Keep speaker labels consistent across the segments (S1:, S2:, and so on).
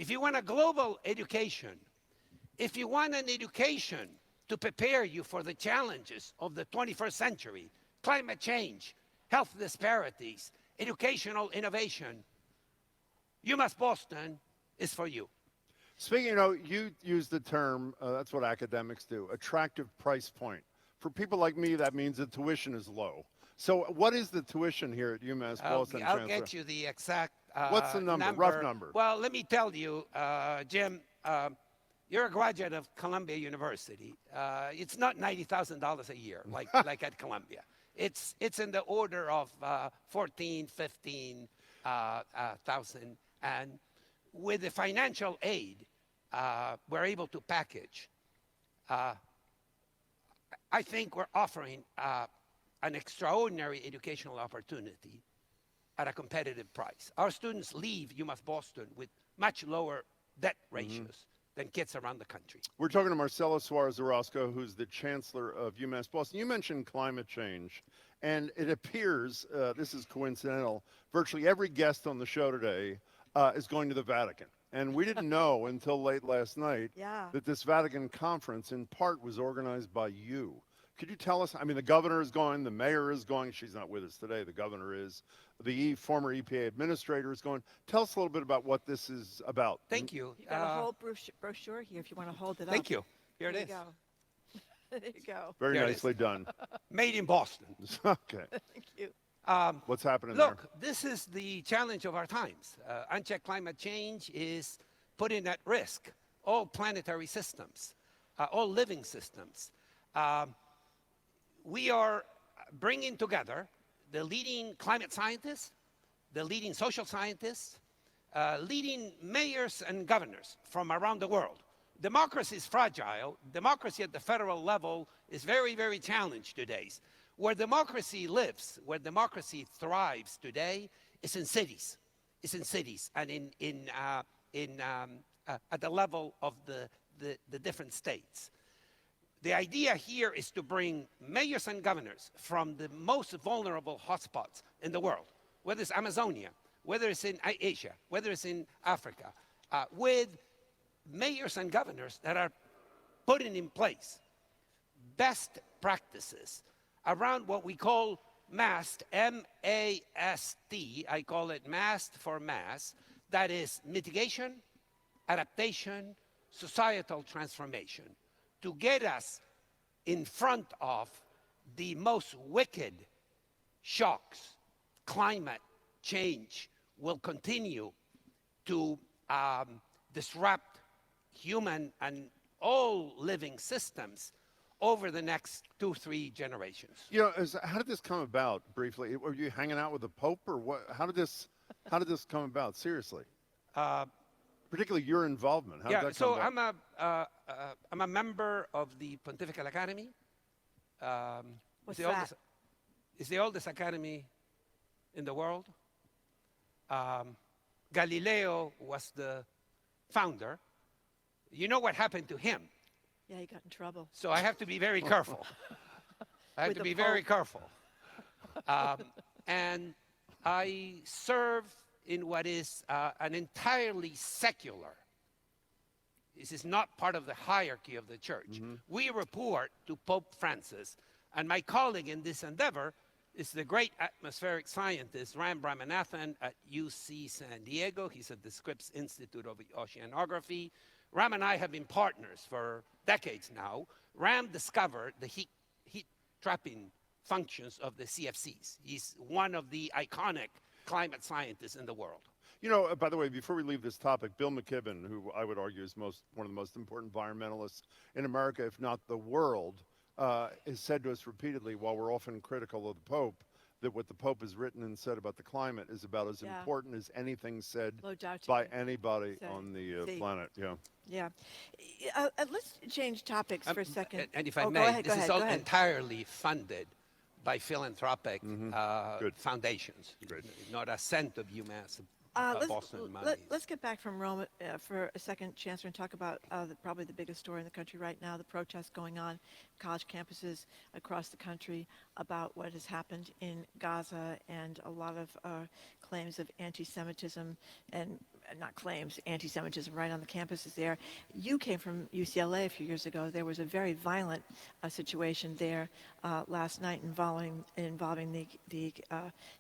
S1: if you want a global education, if you want an education to prepare you for the challenges of the 21st century, climate change, health disparities, educational innovation, UMass Boston is for you.
S2: Speaking, you use the term, that's what academics do, attractive price point. For people like me, that means the tuition is low. So what is the tuition here at UMass Boston
S1: I'll
S2: Chancellor?
S1: get you the exact
S2: What's the number, rough number?
S1: Well, let me tell you, Jim, you're a graduate of Columbia University. It's not $90,000 a year like at Columbia. It's in the order of 14, 15,000. And with the financial aid, we're able to package. I think we're offering an extraordinary educational opportunity at a competitive price. Our students leave UMass Boston with much lower debt ratios than kids around the country.
S2: We're talking to Marcelo Suarez-Orozco, who's the Chancellor of UMass Boston. You mentioned climate change, and it appears, this is coincidental, virtually every guest on the show today is going to the Vatican. And we didn't know until late last night that this Vatican conference in part was organized by you. Could you tell us, I mean, the governor is going, the mayor is going, she's not with us today, the governor is, the former EPA administrator is going. Tell us a little bit about what this is about.
S1: Thank you.
S3: You got a whole brochure here if you want to hold it up.
S1: Thank you. Here it is.
S3: Go. There you go.
S2: Very
S1: There it
S2: nicely done.
S1: Made in Boston.
S2: Okay.
S3: Thank you.
S2: What's happening
S1: Look, this is the challenge of our times. Unchecked climate change is putting at risk all planetary systems, all living systems. We are bringing together the leading climate scientists, the leading social scientists, leading mayors and governors from around the world. Democracy is fragile. Democracy at the federal level is very, very challenged today. Where democracy lives, where democracy thrives today, is in cities. It's in cities and at the level of the different states. The idea here is to bring mayors and governors from the most vulnerable hotspots in the world, whether it's Amazonia, whether it's in Asia, whether it's in Africa, with mayors and governors that are putting in place best practices around what we call MAST, M-A-S-T, I call it MAST for mass, that is mitigation, adaptation, societal transformation, to get us in front of the most wicked shocks. Climate change will continue to disrupt human and all living systems over the next 2-3 generations.
S2: You know, how did this come about, briefly? Were you hanging out with the Pope, or what? How did this come about, seriously? Particularly your involvement. How did that come about?
S1: I'm a member of the Pontifical Academy.
S3: What's that?
S1: It's the oldest academy in the world. Galileo was the founder. You know what happened to him?
S3: Yeah, he got in trouble.
S1: So I have to be very careful. I have to be very careful. And I serve in what is an entirely secular. This is not part of the hierarchy of the church. We report to Pope Francis, and my colleague in this endeavor is the great atmospheric scientist Ram Ramanathan at UC San Diego. He's at the Scripps Institute of Oceanography. Ram and I have been partners for decades now. Ram discovered the heat trapping functions of the CFCs. He's one of the iconic climate scientists in the world.
S2: You know, by the way, before we leave this topic, Bill McKibben, who I would argue is one of the most important environmentalists in America, if not the world, has said to us repeatedly, while we're often critical of the Pope, that what the Pope has written and said about the climate is about as important as anything said by anybody on the planet.
S3: Yeah. Let's change topics for a second.
S1: And if I may,
S3: go ahead,
S1: this is all
S3: go ahead.
S1: entirely funded by philanthropic foundations.
S2: Great.
S1: Not a cent of UMass Boston money.
S3: Let's get back from Rome for a second, Chancellor, and talk about probably the biggest story in the country right now, the protests going on college campuses across the country about what has happened in Gaza, and a lot of claims of anti-Semitism and not claims, anti-Semitism right on the campuses there. You came from UCLA a few years ago. There was a very violent situation there last night involving the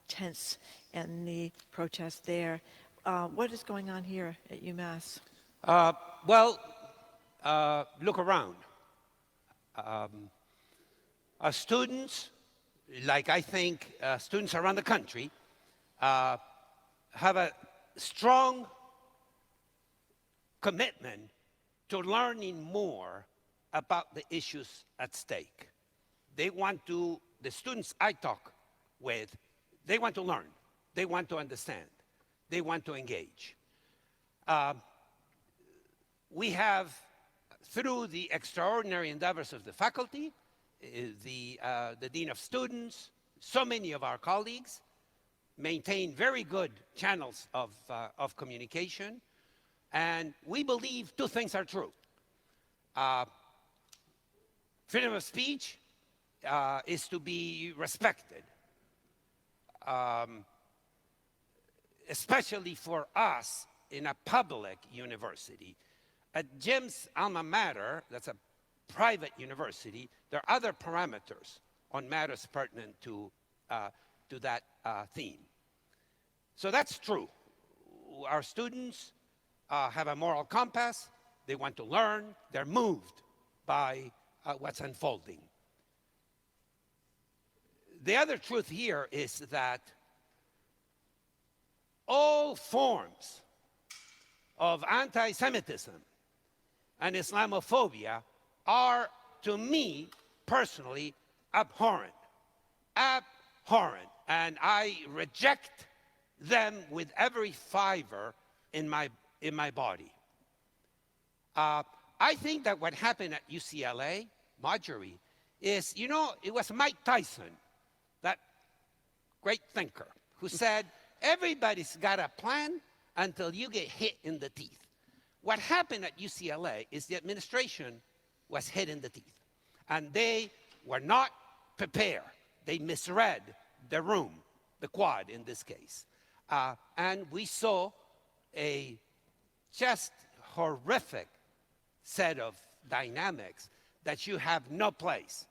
S3: tents and the protests there. What is going on here at UMass?
S1: Look around. Our students, like I think students around the country, have a strong commitment to learning more about the issues at stake. The students I talk with, they want to learn, they want to understand, they want to engage. We have, through the extraordinary endeavors of the faculty, the Dean of Students, so many of our colleagues, maintain very good channels of communication, and we believe two things are true. Freedom of speech is to be respected, especially for us in a public university. At Jim's alma mater, that's a private university, there are other parameters on matters pertinent to that theme. So that's true. Our students have a moral compass. They want to learn. They're moved by what's unfolding. The other truth here is that all forms of anti-Semitism and Islamophobia are, to me, personally, abhorrent. Abhorrent. And I reject them with every fiber in my body. I think that what happened at UCLA, Marjorie, is, it was Mike Tyson, that great thinker, who said, everybody's got a plan until you get hit in the teeth. What happened at UCLA is the administration was hit in the teeth, and they were not prepared. They misread the room, the quad in this case. And we saw a just horrific set of dynamics that should have no place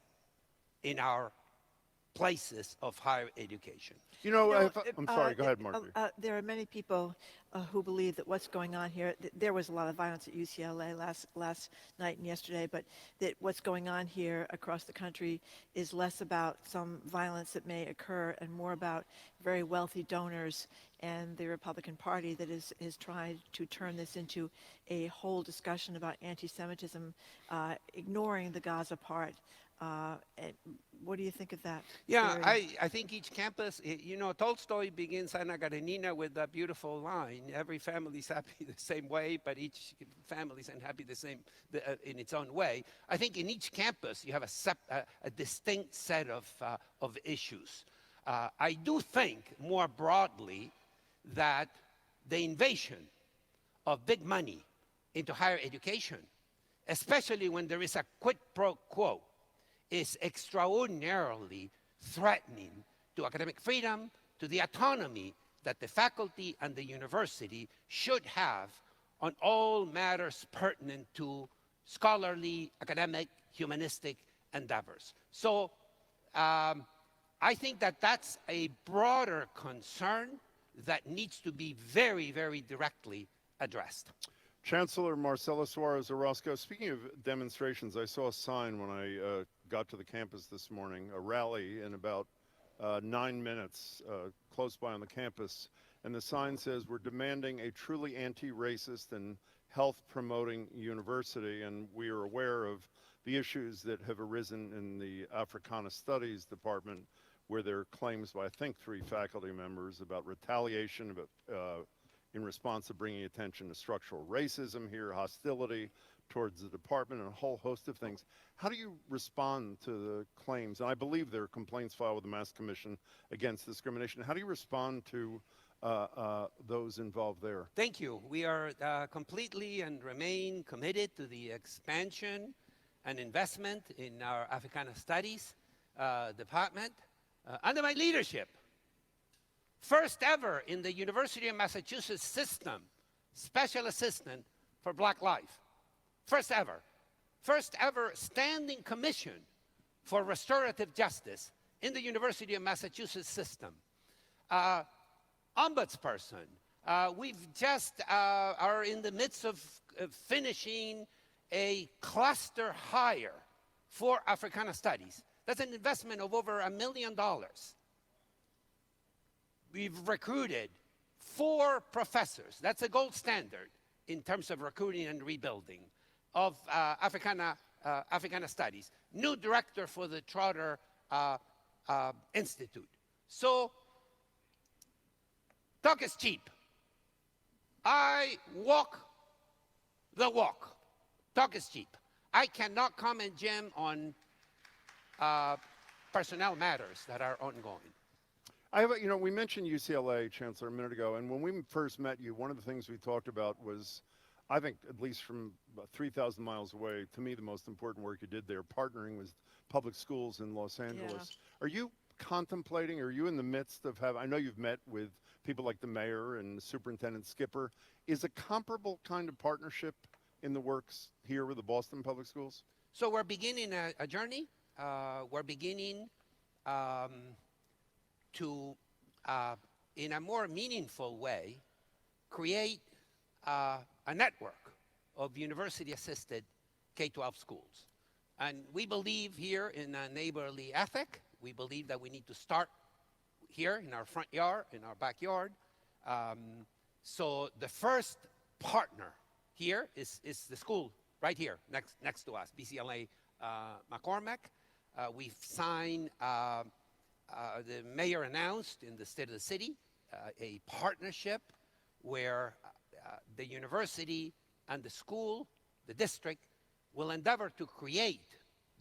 S1: in our places of higher education.
S2: I'm sorry, go ahead, Marjorie.
S3: There are many people who believe that what's going on here, there was a lot of violence at UCLA last night and yesterday, but that what's going on here across the country is less about some violence that may occur and more about very wealthy donors and the Republican Party that is trying to turn this into a whole discussion about anti-Semitism, ignoring the Gaza part. What do you think of that?
S1: Yeah, I think each campus, Tolstoy begins Anna Karenina with that beautiful line, every family's happy the same way, but each family's unhappy the same in its own way. I think in each campus you have a distinct set of issues. I do think more broadly that the invasion of big money into higher education, especially when there is a quid pro quo, is extraordinarily threatening to academic freedom, to the autonomy that the faculty and the university should have on all matters pertinent to scholarly, academic, humanistic endeavors. So I think that that's a broader concern that needs to be very, very directly addressed.
S2: Chancellor Marcelo Suarez-Orozco, speaking of demonstrations, I saw a sign when I got to the campus this morning, a rally in about 9 minutes close by on the campus, and the sign says, "We're demanding a truly anti-racist and health-promoting university," and we are aware of the issues that have arisen in the Africana Studies Department, where there are claims by, I think, 3 faculty members about retaliation, in response to bringing attention to structural racism here, hostility towards the department, and a whole host of things. How do you respond to the claims? And I believe there are complaints filed with the Mass Commission against discrimination. How do you respond to those involved there?
S1: Thank you. We are completely and remain committed to the expansion and investment in our Africana Studies department under my leadership. First ever in the University of Massachusetts system special assistant for Black life. First ever. First ever standing commission for restorative justice in the University of Massachusetts system. Ombudsperson. We've just are in the midst of finishing a cluster hire for Africana Studies. That's an investment of over $1 million. We've recruited 4 professors. That's a gold standard in terms of recruiting and rebuilding of Africana Studies. New director for the Trotter Institute. So, talk is cheap. I walk the walk. Talk is cheap. I cannot comment, Jim, on personnel matters that are ongoing.
S2: We mentioned UCLA, Chancellor, a minute ago, and when we first met you, one of the things we talked about was, I think, at least from about 3,000 miles away, to me, the most important work you did there, partnering with public schools in Los Angeles. Yeah. Are you contemplating, are you in the midst of I know you've met with people like the mayor and Superintendent Skipper. Is a comparable kind of partnership in the works here with the Boston Public Schools?
S1: So we're beginning a journey. We're beginning to, in a more meaningful way, create a network of university-assisted K-12 schools. And we believe here in a neighborly ethic. We believe that we need to start here in our front yard, in our backyard. So the first partner here is the school right here, next to us, BCLA McCormack. We've signed, the mayor announced in the State of the City, a partnership where the university and the school, the district, will endeavor to create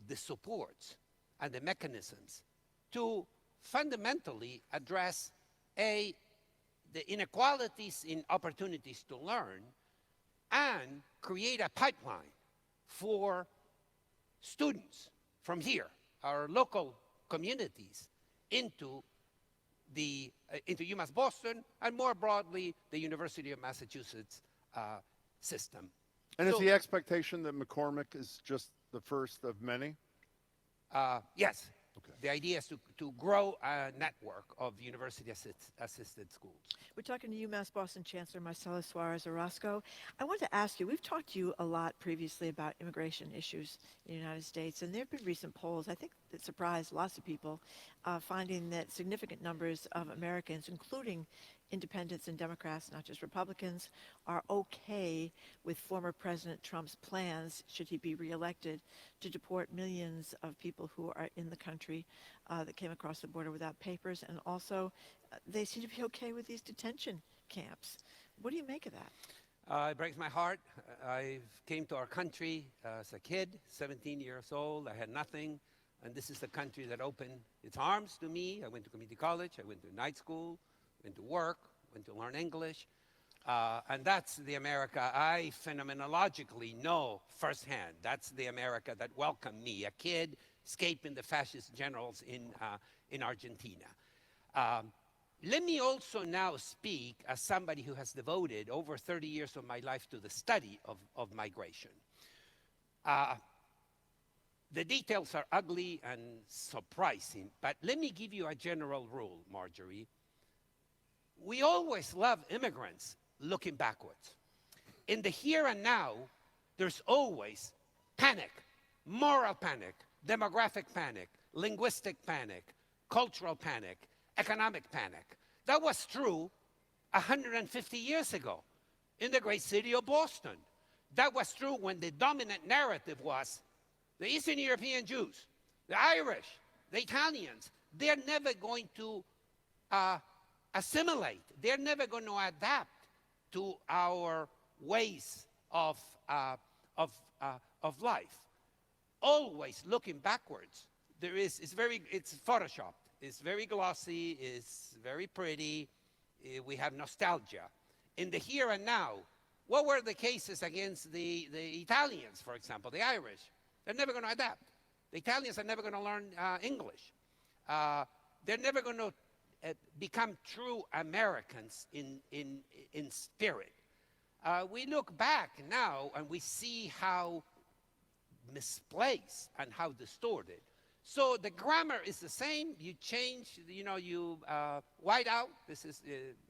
S1: the supports and the mechanisms to fundamentally address the inequalities in opportunities to learn and create a pipeline for students from here, our local communities, into UMass Boston and more broadly the University of Massachusetts system.
S2: And is the expectation that McCormack is just the first of many?
S1: Yes.
S2: Okay.
S1: The idea is to grow a network of university-assisted schools.
S3: We're talking to UMass Boston Chancellor Marcelo Suarez-Orozco. I want to ask you, we've talked to you a lot previously about immigration issues in the United States, and there have been recent polls, I think, that surprised lots of people, finding that significant numbers of Americans, including independents and Democrats, not just Republicans, are okay with former President Trump's plans, should he be reelected, to deport millions of people who are in the country that came across the border without papers. And also, they seem to be okay with these detention camps. What do you make of that?
S1: It breaks my heart. I came to our country as a kid, 17 years old. I had nothing. And this is the country that opened its arms to me. I went to community college. I went to night school. Went to work, went to learn English, and that's the America I phenomenologically know firsthand. That's the America that welcomed me, a kid escaping the fascist generals in Argentina. Let me also now speak as somebody who has devoted over 30 years of my life to the study of migration. The details are ugly and surprising, but let me give you a general rule, Marjorie. We always love immigrants looking backwards. In the here and now, there's always panic, moral panic, demographic panic, linguistic panic, cultural panic, economic panic. That was true 150 years ago in the great city of Boston. That was true when the dominant narrative was the Eastern European Jews, the Irish, the Italians, they're never going to assimilate. They're never going to adapt to our ways of life. Always looking backwards. It's photoshopped. It's very glossy. It's very pretty. We have nostalgia. In the here and now, what were the cases against the Italians, for example, the Irish? They're never going to adapt. The Italians are never going to learn English. They're never going to become true Americans in spirit. we look back now and we see how misplaced and how distorted. So the grammar is the same. You change, you white out. This is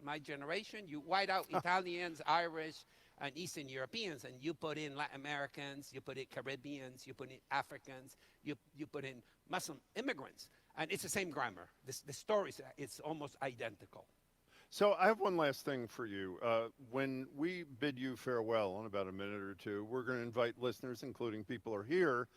S1: my generation. You white out Italians, Irish, and Eastern Europeans, and you put in Latin Americans, you put in Caribbeans, you put in Africans, you put in Muslim immigrants. And it's the same grammar. The story is almost identical.
S2: So I have one last thing for you. When we bid you farewell in about a minute or two, we're going to invite listeners, including people who are here,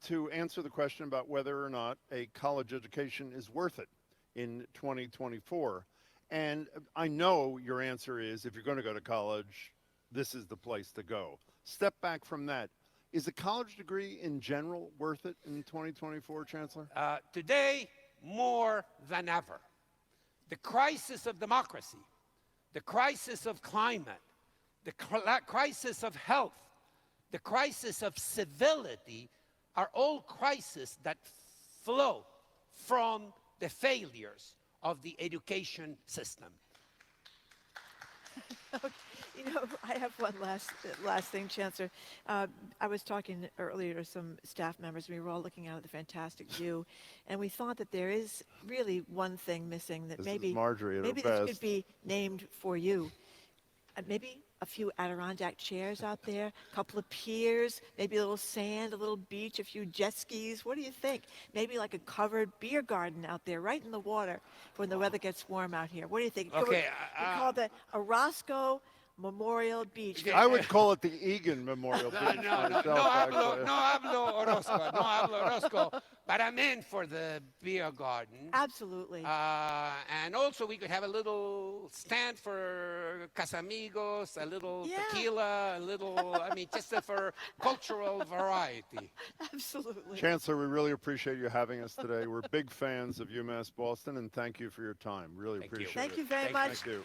S2: to answer the question about whether or not a college education is worth it in 2024. And I know your answer is, if you're going to go to college, this is the place to go. Step back from that. Is a college degree in general worth it in 2024, Chancellor?
S1: Today, more than ever. The crisis of democracy, the crisis of climate, the crisis of health, the crisis of civility are all crises that flow from the failures of the education system.
S3: I have one last thing, Chancellor. I was talking earlier to some staff members. We were all looking out at the fantastic view, and we thought that there is really one thing missing that maybe this could be named for you. Maybe a few Adirondack chairs out there, a couple of piers, maybe a little sand, a little beach, a few jet skis. What do you think? Maybe like a covered beer garden out there, right in the water, when the weather gets warm out here. What do you think?
S1: Okay,
S3: we call that Orozco Memorial Beach.
S2: I would call it the Egan Memorial Beach.
S1: No hablo Orozco, but I'm in for the beer garden.
S3: Absolutely.
S1: And also we could have a little stand for Casamigos, a little tequila, just for cultural variety.
S3: Absolutely.
S2: Chancellor, we really appreciate you having us today. We're big fans of UMass Boston, and thank you for your time. Really appreciate it.
S3: Thank you very much.
S2: Thank you.